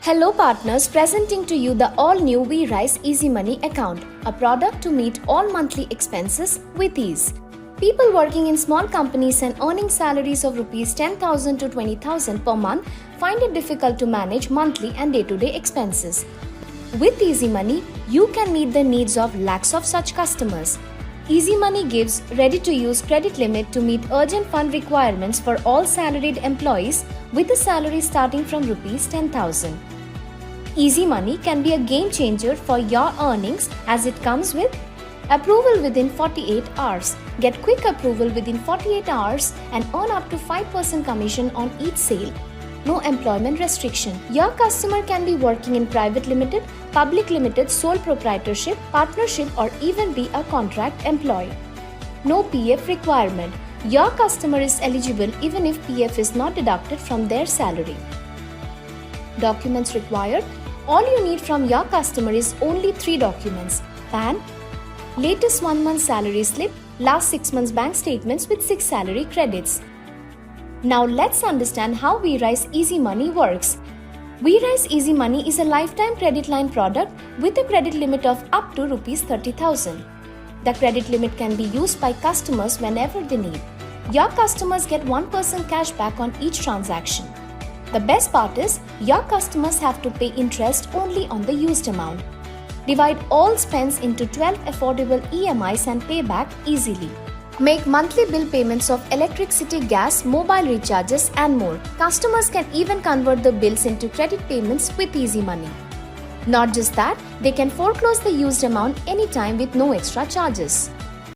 Hello partners, presenting to you the all-new Werize EasyMoney account, a product to meet all monthly expenses with ease. People working in small companies and earning salaries of Rs 10,000 to 20,000 per month find it difficult to manage monthly and day-to-day expenses. With EasyMoney, you can meet the needs of lakhs of such customers. EasyMoney gives ready-to-use credit limit to meet urgent fund requirements for all salaried employees with a salary starting from Rs 10,000. EasyMoney can be a game changer for your earnings as it comes with approval within 48 hours. Get quick approval within 48 hours and earn up to 5% commission on each sale. No employment restriction. Your customer can be working in private limited, public limited, sole proprietorship, partnership, or even be a contract employee. No PF requirement. Your customer is eligible even if PF is not deducted from their salary. Documents required. All you need from your customer is only 3 documents: PAN, latest 1 month salary slip, last 6 months bank statements with 6 salary credits. Now let's understand how Werize EasyMoney works. Werize EasyMoney is a lifetime credit line product with a credit limit of up to Rs 30,000. The credit limit can be used by customers whenever they need. Your customers get 1% cash back on each transaction. The best part is, your customers have to pay interest only on the used amount. Divide all spends into 12 affordable EMIs and pay back easily. Make monthly bill payments of electricity, gas, mobile recharges and more. Customers can even convert the bills into credit payments with EasyMoney. Not just that, they can foreclose the used amount anytime with no extra charges.